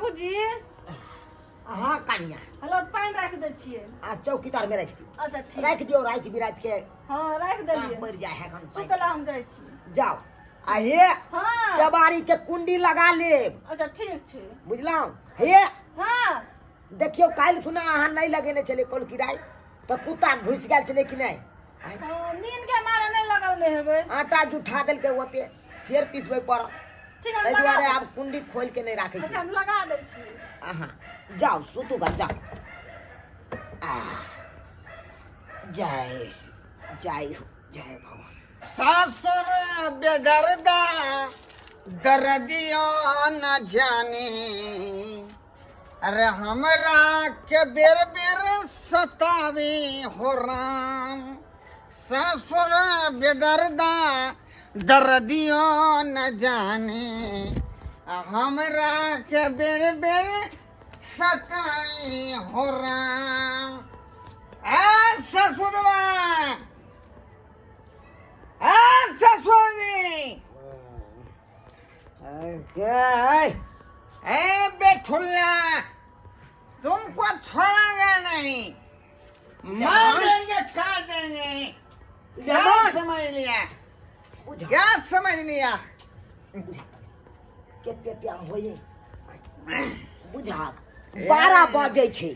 बाबूजी हाँ कनिया हेलो पानी रख दे छिए आ चौकीदार में रख दी अच्छा ठीक रख दियो रात बिरात के हां रख देलिए मर जाए है कौन सुतला हम जाय छी जाओ आ हे हां केबाड़ी के कुंडी लगा ले अच्छा ठीक छै बुझलौ हे हां देखियो काल खुना अहाँ नहीं लगेने चले कोल किराय तो कुत्ता घुस गेल चले कि नहीं नींद के मारे नहीं लगौले हेबै आटा जुठा देल के ओते फिर पिसबे पड़ ठीक ताहि है दुआरे आब कुंडी खोल के नहीं राखे अच्छा हम लगा दै छी आहा जाओ सुतू गा जाओ जय जय हो जय भगवान सासुर बेदर्दा दर्दियों न जाने अरे हमरा के बेर बेर सतावे हो राम ससुर बेदर्दा दर्दियों न जाने हमरा के बेर बेर सतावे हो राम ससुरवा ससुरी ए बेठुल्ला तुमको छोड़ेंगे नहीं मारेंगे काट देंगे क्या समझ लिया क्या समझ लिया केते टाइम होई बुझा 12 बजे छै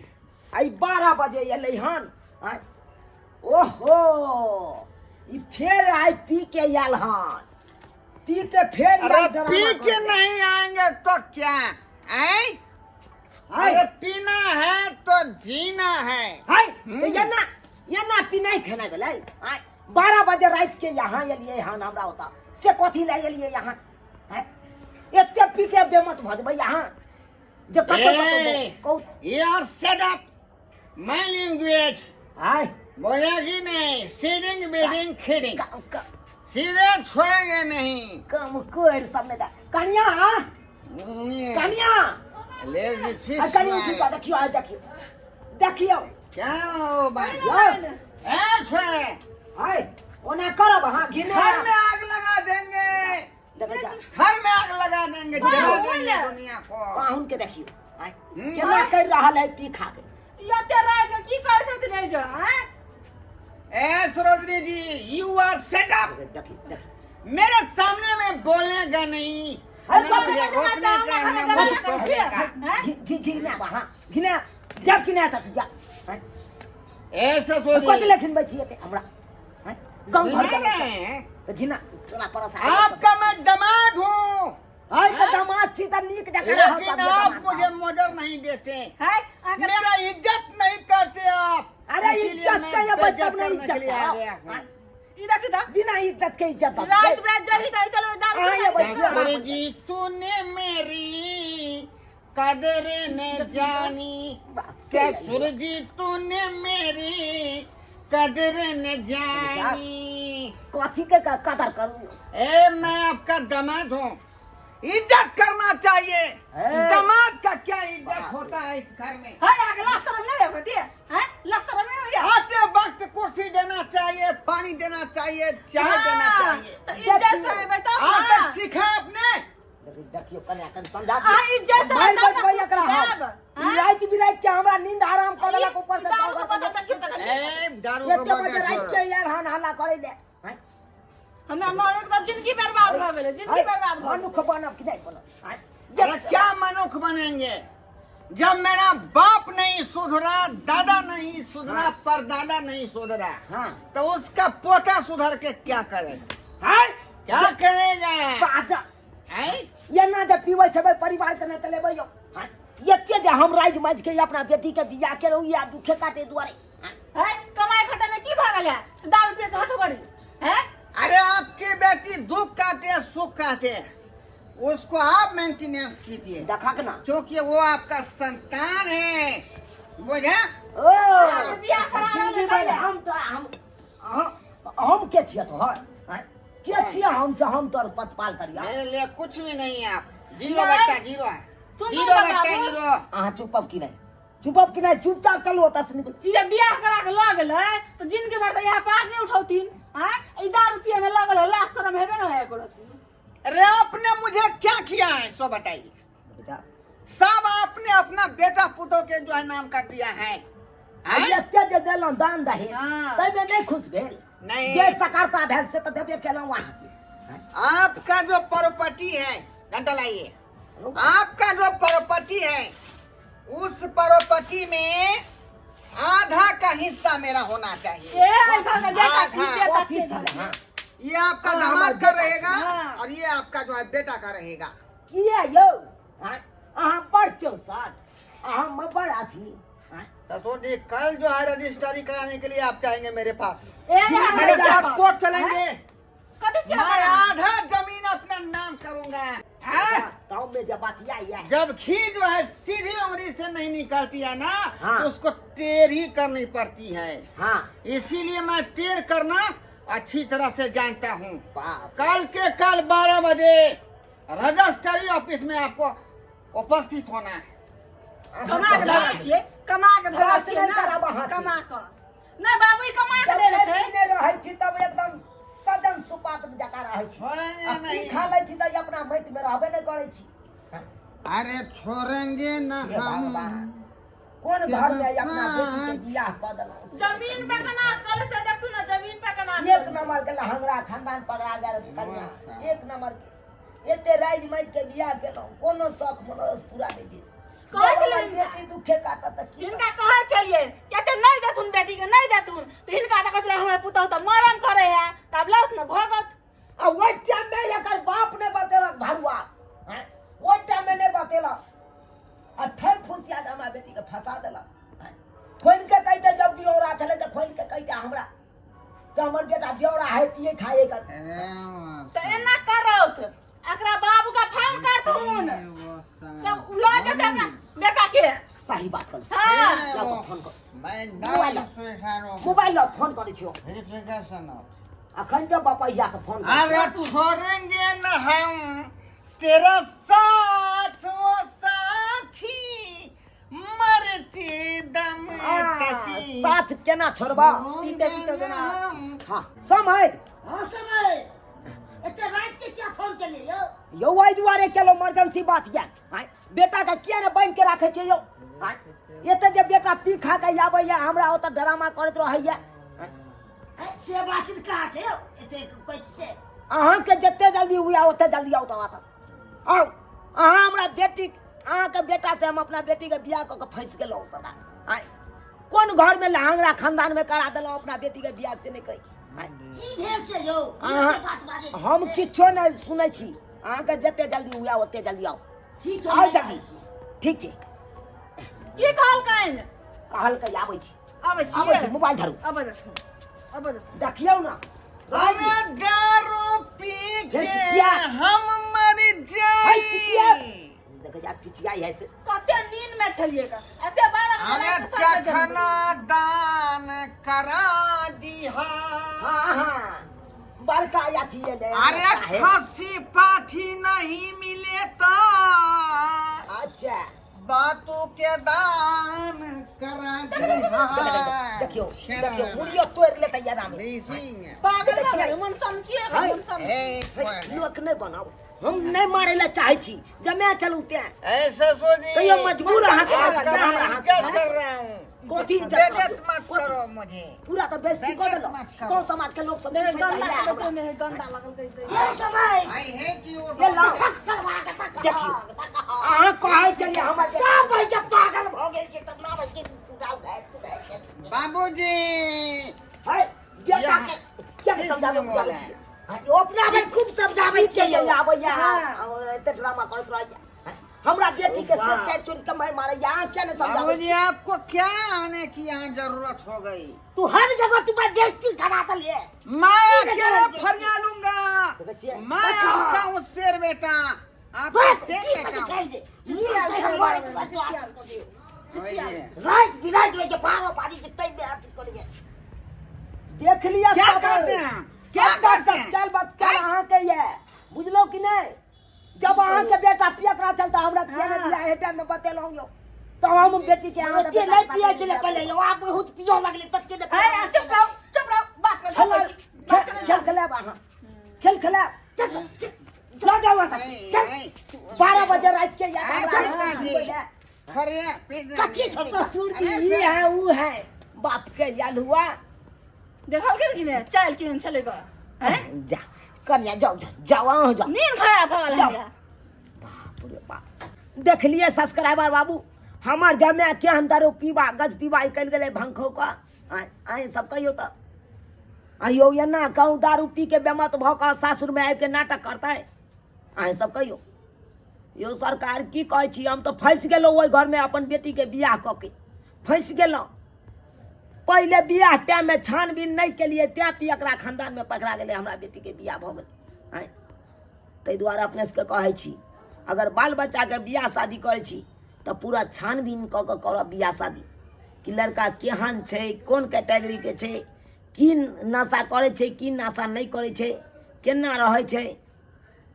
आई 12 बजे एलै हन ओहो ई फेर आई पी के आयल हन पी के फेर अरे पी के नहीं आएंगे तो क्या आई अरे पीना है तो जीना है तो ये ना पीना ही खाना भेलै 12 बजे रात के यहाँ एलियै हन हमरा ओता से कथी ले एलियै यहाँ एते पी के बेमत भ जेबै यहाँ जे कतो यार सेट अप माय लैंग्वेज हाय बोलेगी नहीं सीडिंग बीडिंग खिडिंग सीधे छोड़ेंगे नहीं कम कोर सब में कनिया कनिया ले जी फिश कनिया उठ के देखियो देखियो क्या हो भाई ए छे हाय ओना करब हां घिने घर में आग लगा देंगे देख जा घर में आग लगा देंगे जला देंगे दुनिया को पाहुन के देखियो हाय केना कर रहल है पी खा के या तेरा में की कर सकते नहीं जो हैं ए सरोजनी जी यू आर सेट अप देखियो मेरे सामने में बोलेगा नहीं मुझे रोकने का न मुझे टोकने का घिना वहां घिना जब घिना था से जा ऐसा सोच कत लेखन बचिए ते हमरा गांव घर के घिना चला परस आपका मैं दामाद हूँ हाय तो दामाद छी त नीक जका लेकिन आप मुझे मोजर नहीं देते मेरा इज्जत नहीं करते आप अरे इज्जत से ये बच्चा नहीं इज्जत इधर किधर बिना इज्जत के इज्जत रात रात जही दही चलो ससुर जी तूने मेरी कदर न जानी ससुर जी तूने मेरी कदर न जानी कथी के कदर करूं ए मैं आपका दामाद हूँ इज्जत करना चाहिए दामाद का क्या इज्जत होता है इस घर में लस्तरम नहीं होती है लस्तरम नहीं होती आते वक्त कुर्सी देना चाहिए पानी देना चाहिए चाय देना चाहिए इज्जत है बताओ आज तक सीखा आपने देखियो कन्या कन समझा इज्जत मार मत भैया करा रात बिरात के हमरा नींद आराम करला के ऊपर से ए दारू ये तो बजे रात के यार हल्ला करे ले हमरा मरद का जिंदगी बर्बाद हो गेले जिंदगी बर्बाद हो मनुख बनब कि नहीं बनब ये क्या मनुख बनेंगे जब मेरा बाप नहीं सुधरा दादा नहीं सुधरा परदादा नहीं सुधरा तो उसका पोता सुधर के क्या करेगा क्या करेगा बाजा ये ना जब पीवे छबे परिवार के ना चलेबे यो एते जे हम राज माज के अपना बेटी के बियाह के रहू या दुखे काटे दुआरे कमाई खटा में की भागल है दारू पे तो हटगड़ी है अरे आपकी बेटी दुख काटे सुख काटे उसको आप मेंटेनेंस कीजिए देखा के ना क्योंकि वो आपका संतान है बुझा ओ बियाह करा हम तो हम के छिए तो के छिए हम तोर पतपाल करिया मेरे लिए कुछ भी नहीं है आप 0/0 0/0 हां चुपब की नहीं चुपचाप चलो ओता से निकल ई जब बियाह करा के ल गेलै तो जिनके बार तो यहाँ पार नहीं उठौतीन हैं ई दारू पिए में लगल है लाख शर्म हेबे न है अरे आपने मुझे क्या किया है सो बताइए बेटा सब आप आपने अपना बेटा पुतो के जो है नाम कर दिया है हैं? एते जे देलहुँ दान दहेज हाँ। तैमे नहीं खुश भेल नहीं। जे सकारता भेल से तऽ देबे केलहुँ अहाँ आपका जो प्रॉपर्टी है, घंटा लाइए, आपका जो प्रॉपर्टी है उस प्रॉपर्टी में आधा का हिस्सा मेरा होना चाहिए। ए घर का बेटा छी हाँ, बेटा कथी छी छी हाँ ये आपका हाँ, दामाद हमारा का बेटा। रहेगा हाँ। और ये आपका जो है बेटा का रहेगा। किए यौ अहाँ बड़ चौसठ अहाँ में बड़ अथी ससुर जी कल जो है रजिस्ट्री कराने के लिए आप चाहेंगे मेरे पास, ए मेरे साथ कोर्ट चलेंगे, कथी छी मैं आधा जमीन अपना नाम करूंगा। हाँ? गाँव में जब बतिया है जब घी जो है सीधी उंगली से नहीं निकलती है ना हाँ। तो उसको टेढ़ ही करनी पड़ती है। हाँ इसीलिए मैं टेढ़ करना अच्छी तरह से जानता हूँ। बाप कल के कल 12 बजे रजिस्ट्री ऑफिस में आपको उपस्थित होना है। कमा के धरा छियै, कमा के धरा बात छियै नहीं ना, करब अहाँ से। कमा के नहीं बाबू ई कमा के जब देने छै नहीं रहै छी तब एकदम सजन सुपात जकाँ रहै छी छोड़ेंगे आ नहीं। खा लै छी तऽ अपना माटि में रहबे नहीं करै छी अरे छोड़ेंगे न हे हम। भगवान कोन घर में अपना बेटी के बियाह कऽ देलहुँ जमीन पे कना कल से देखू ना जमीन पे कना एक नंबर के लहंगरा खानदान पकड़ा गेल कन्या एक नंबर के एते राइज माटि के बियाह केलहुँ कोनो शौक मनोरथ पूरा नहीं भेल कहै जब छलै हमर बेटी दुखे काटत तऽ की हिनका कहै छलियै कते नहीं देथुन बेटी के नहीं देथुन तो हिनका तऽ कहै छलै हमर पुतहु तऽ मरम करे है तब लौट न भगत आ ओहि टाइम में एकर बाप ने बतेलक भरुआ हैं ओहि टाइम में नहीं बतेलक आ ठेक फुसिया के हमरा बेटी के फंसा देलक हैं खोल के कहते जब बियौरा छले तो खोल के कहते हमरा से हमर बेटा बियौरा है पिए खाए कर तो एना करौत एकरा बाबू का फोन करथुन सब लऽ जेतै अपना बेटा के सही बात कर हाँ जाओ तो फोन कर मैं मोबाइल लो। डर मोबाइल लो फोन करे छियो वेरिफिकेशन अखन तो बापैया के फोन कर अरे छोड़ेंगे न हम तेरा साथ वो साथी मरते दम तक साथ केना छोड़बा छोड़ेंगे न हम। हां समय हाँ समय एते रात के क्या फोन केलिए यौ यौ ओहि दुआरे केलो इमरजेंसी बात या आय बेटा के किया ने बांध के राखे छै यौ आय एते जे बेटा पी खा के आबै या हमरा ओत ड्रामा करैत रहैया से बात कहा छै यौ एते कहै छै अहाँ के जते जल्दी हुआ ओते जल्दी आओ तो और अहाँ हमरा बेटी अहाँ के बेटा से हम अपना बेटी के बियाह क के फंस गेलौ सदा आय कोन घर में लहंगरा खानदान में करा देलौ अपना बेटी के बियाह से नहीं कहि की भेल से यौ अहाँ एते बात बाजे हम किछो नहीं सुनै छी अहाँ के जते जल्दी हुआ ओते जल्दी आओ ठीक छै आओ मैं जल्दी कहै छी। ठीक छै की कहलकैन कहल के आबै छी आबै आबै छी छी मोबाइल धरू आबै देखू देखियौ ना अरे दारू पी फिर के चिचिया। हम मर हाय चिचिया जाए। देख जा चिचियाई है से कते नींद में छलिए का ऐसे 12 अरे चखना दान करा दिहा। हां हां बड़का या छिए ले अरे खसी पाठी नहीं मिले तो अच्छा बातों के दान करा दिहा। देखियो देखियो मुड़ियो तोड़ ले तैयार में Amazing. पागल देखै छियै? मन सन की हाय। मन सन Hey, लोक नहीं बनाओ हम नहीं मारे ला चाहे छी जमे चलू ते ऐसे सोची कहियो मजबूर अहाँ के आपका करना मैं हमरा इज्जत हाथ कर रहा हूँ। कोठी इज्जत बेइज्जत करो। मत कोठी- करो मुझे। पूरा तो बेइज्जती कर देलो मत करो। कौन समाज के लोग सब देख से गंदा कहिया लगल हमरा में गंदा लगल कह यौ समय I hate you. ये लाओ देखियो अहाँ कहै के लिए हमर सब भाई के पागल भ गेल छै त ना भाई के गाँव गए तू गए बाबूजी है बेटा यहाँ- के क्या इस समझाबै में बोला छी ओ अपना भाई खूब समझाबै छै चाहिए यौ आबै या हाँ। एते ड्रामा करत रह हमरा बेटी के से चार चोरी के मार मारे यहाँ क्या ने समझाबै बाबूजी आपको क्या आने की यहाँ जरूरत हो गई? तू हर जगह तू भाई बेइज्जती करा दलिए मैं अकेले फरिया लूंगा। बच्चे मैं आपका हूँ शेर बेटा, आपका बस शेर ठीक बेटा है हूँ। चल दे चिचिया चिचिया के के बारे बारे में में चिचिया को दियो चिचिया वही है। रात बिरात में के पारो पानी से तई में हाथ करिए देख लिया क्या सब। करते हैं? क्या करते हैं? सस्काल बचकाल अहाँ के ये बुझलो कि नहीं जब अहाँ के बेटा पियकरा चलता हमरा किया ने बियाह हेटा में बतेलौ यो तो हम बेटी के अहाँ ओते नहीं पिए छले पहले यौ आप बहुत पियो लगले तब के है चुप रहो बात कर खेल खेलब अहाँ खेल खेलब ला जाओ नहीं, नहीं। 12 बजे रात के या चलता जी। छोड़िए पीट कथी देंगे। छोड़ी? ससुर जी ये है वो है बाप के याल हुआ। देखल के कि ने चाल केहन चलेगा हैं जा कन्या जाओ जाओ आओ जाओ। नींद खराब हो गल है बाप रे बाप देख लिए सब्सक्राइबर बाबू हमार जमे के अंदर पीबा गज पीबा कल गए भंखो का आए सब कहियो तो आइयो ये ना कहूँ दारू पी के बेमत भ का सासुर में आबि के नाटक करता है आए सब कहियो यो सरकार की कहै छी हम तो फंस गेलहुँ ओहि घर में अपन बेटी के बियाह कऽ के फंस गेलहुँ पहले बियाह टाइम में छानबीन नहीं केलिए तैं पी एकरा खानदान में पकड़ा गेलै हमरा बेटी के बियाह भऽ गेलै आए ताहि दुआरे अपने सबके कहै छी अगर बाल बच्चा के बियाह शादी करै छी तो पूरा छानबीन कऽ के करब बियाह शादी कि लड़का केहन छै कोन कैटेगरी के छै की नशा करै छै की नशा नहीं करै छै केना रहै छै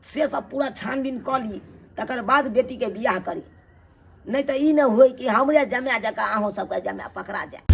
से सब पूरा छानबीन कऽ ली तकर बाद बेटी के बियाह करी नहीं तो ई न होई कि हमरे जमाय जकाँ अहूँ सबके जमाय पकड़ा जाए।